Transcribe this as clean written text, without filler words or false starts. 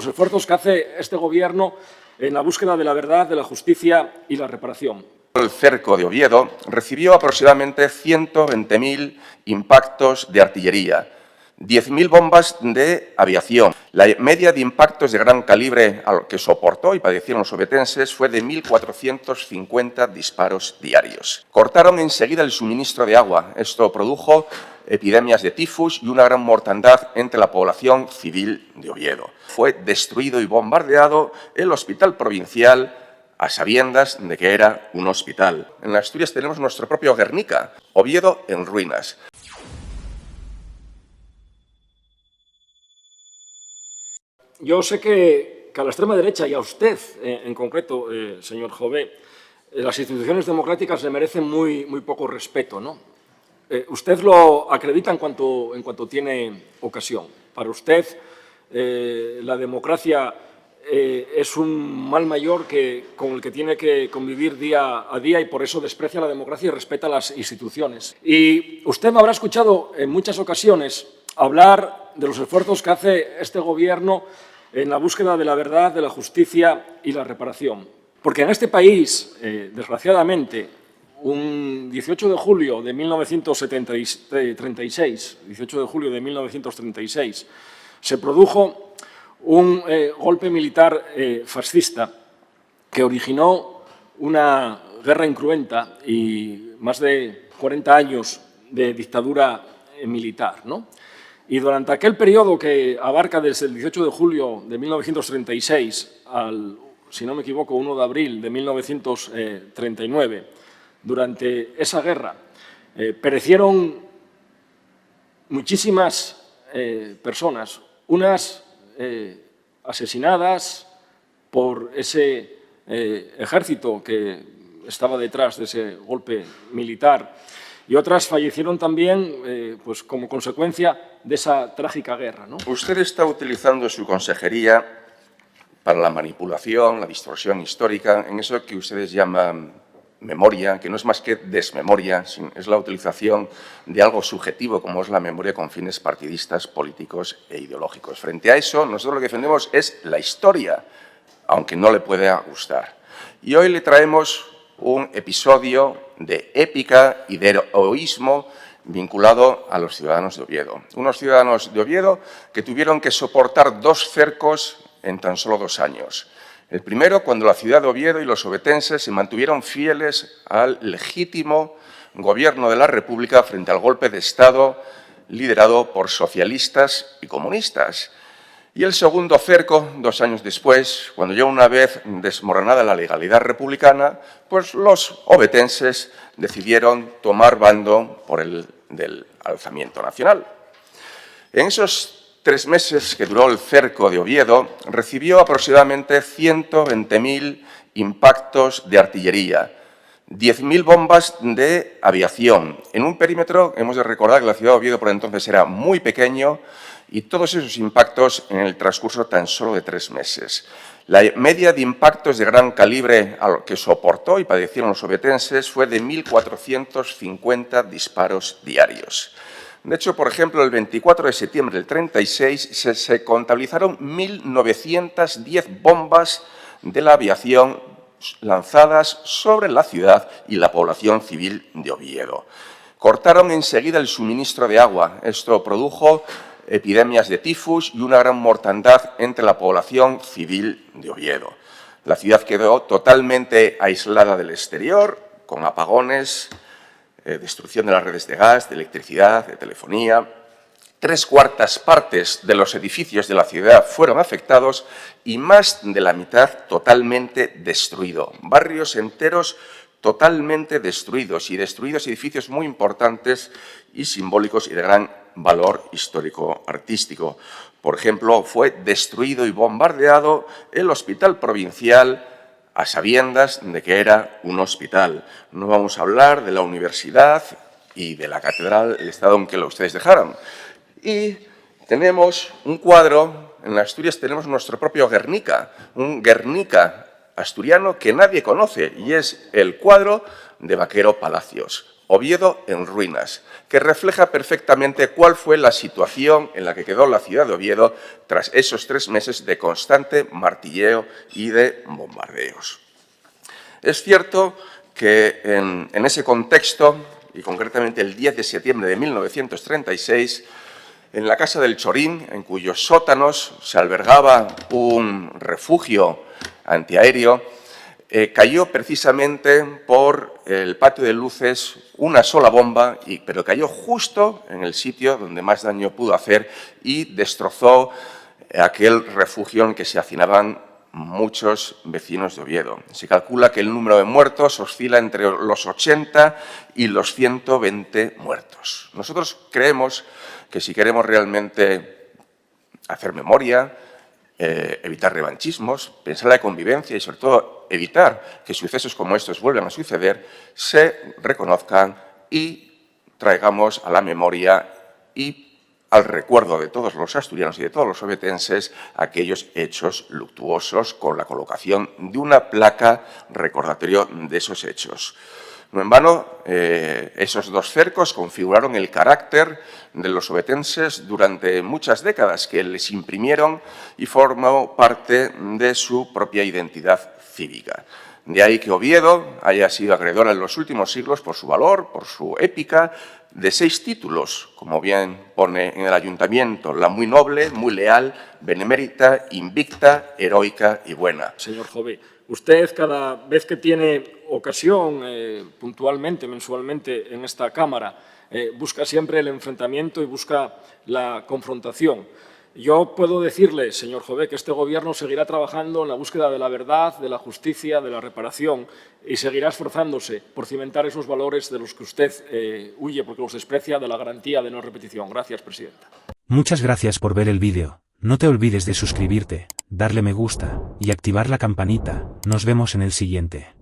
Los esfuerzos que hace este Gobierno en la búsqueda de la verdad, de la justicia y la reparación. El cerco de Oviedo recibió aproximadamente 120.000 impactos de artillería, 10.000 bombas de aviación. La media de impactos de gran calibre que soportó y padecieron los ovetenses fue de 1.450 disparos diarios. Cortaron enseguida el suministro de agua. Esto produjo epidemias de tifus y una gran mortandad entre la población civil de Oviedo. Fue destruido y bombardeado el hospital provincial a sabiendas de que era un hospital. En Asturias tenemos nuestro propio Guernica, Oviedo en ruinas. Yo sé que a la extrema derecha y a usted en concreto, señor Jové, las instituciones democráticas le merecen muy poco respeto, ¿no? Usted lo acredita en cuanto tiene ocasión. Para usted, la democracia es un mal mayor con el que tiene que convivir día a día y por eso desprecia la democracia y respeta las instituciones. Y usted me habrá escuchado en muchas ocasiones hablar de los esfuerzos que hace este Gobierno en la búsqueda de la verdad, de la justicia y la reparación. Porque en este país, desgraciadamente, un 18 de julio de 1936, se produjo un golpe militar fascista que originó una guerra incruenta y más de 40 años de dictadura militar, ¿no? Y durante aquel periodo que abarca desde el 18 de julio de 1936 al, si no me equivoco, 1 de abril de 1939, durante esa guerra perecieron muchísimas personas, unas asesinadas por ese ejército que estaba detrás de ese golpe militar y otras fallecieron también pues, como consecuencia de esa trágica guerra, ¿no? Usted está utilizando su consejería para la manipulación, la distorsión histórica, en eso que ustedes llaman memoria, que no es más que desmemoria, es la utilización de algo subjetivo como es la memoria con fines partidistas, políticos e ideológicos. Frente a eso, nosotros lo que defendemos es la historia, aunque no le pueda gustar. Y hoy le traemos un episodio de épica y de heroísmo vinculado a los ciudadanos de Oviedo. Unos ciudadanos de Oviedo que tuvieron que soportar 2 cercos en tan solo 2 años. El primero, cuando la ciudad de Oviedo y los ovetenses se mantuvieron fieles al legítimo gobierno de la República frente al golpe de Estado liderado por socialistas y comunistas. Y el segundo cerco, 2 años después, cuando ya una vez desmoronada la legalidad republicana, pues los ovetenses decidieron tomar bando por el del alzamiento nacional. En esos 3 meses que duró el cerco de Oviedo, recibió aproximadamente 120.000 impactos de artillería, 10.000 bombas de aviación, en un perímetro, hemos de recordar que la ciudad de Oviedo por entonces era muy pequeño, y todos esos impactos en el transcurso tan solo de 3 meses. La media de impactos de gran calibre que soportó y padecieron los ovetenses fue de 1.450 disparos diarios. De hecho, por ejemplo, el 24 de septiembre del 36 se contabilizaron 1.910 bombas de la aviación lanzadas sobre la ciudad y la población civil de Oviedo. Cortaron enseguida el suministro de agua. Esto produjo epidemias de tifus y una gran mortandad entre la población civil de Oviedo. La ciudad quedó totalmente aislada del exterior, con apagones, destrucción de las redes de gas, de electricidad, de telefonía. 3/4 partes de los edificios de la ciudad fueron afectados y más de la mitad totalmente destruido. Barrios enteros totalmente destruidos y destruidos edificios muy importantes y simbólicos y de gran valor histórico-artístico. Por ejemplo, fue destruido y bombardeado el hospital provincial a sabiendas de que era un hospital. No vamos a hablar de la universidad y de la catedral, el estado en que lo ustedes dejaron. Y tenemos un cuadro, en Asturias tenemos nuestro propio Guernica, un Guernica asturiano que nadie conoce y es el cuadro de Vaquero Palacios. Oviedo en ruinas, que refleja perfectamente cuál fue la situación en la que quedó la ciudad de Oviedo tras esos 3 meses de constante martilleo y de bombardeos. Es cierto que en ese contexto, y concretamente el 10 de septiembre de 1936, en la Casa del Chorín, en cuyos sótanos se albergaba un refugio antiaéreo, cayó precisamente por el patio de luces una sola bomba, pero cayó justo en el sitio donde más daño pudo hacer y destrozó aquel refugio en que se hacinaban muchos vecinos de Oviedo. Se calcula que el número de muertos oscila entre los 80 y los 120 muertos. Nosotros creemos que si queremos realmente hacer memoria, evitar revanchismos, pensar en la convivencia y, sobre todo, evitar que sucesos como estos vuelvan a suceder, se reconozcan y traigamos a la memoria y al recuerdo de todos los asturianos y de todos los ovetenses aquellos hechos luctuosos con la colocación de una placa recordatorio de esos hechos. No en vano, esos 2 cercos configuraron el carácter de los ovetenses durante muchas décadas, que les imprimieron y formó parte de su propia identidad cívica. De ahí que Oviedo haya sido acreedora en los últimos siglos por su valor, por su épica, de 6 títulos, como bien pone en el ayuntamiento: la muy noble, muy leal, benemérita, invicta, heroica y buena. Señor Jové, usted cada vez que tiene ocasión, puntualmente, mensualmente, en esta Cámara, busca siempre el enfrentamiento y busca la confrontación. Yo puedo decirle, señor Jové, que este Gobierno seguirá trabajando en la búsqueda de la verdad, de la justicia, de la reparación y seguirá esforzándose por cimentar esos valores de los que usted huye porque los desprecia, de la garantía de no repetición. Gracias, presidenta. Muchas gracias por ver el vídeo. No te olvides de suscribirte, darle me gusta y activar la campanita. Nos vemos en el siguiente.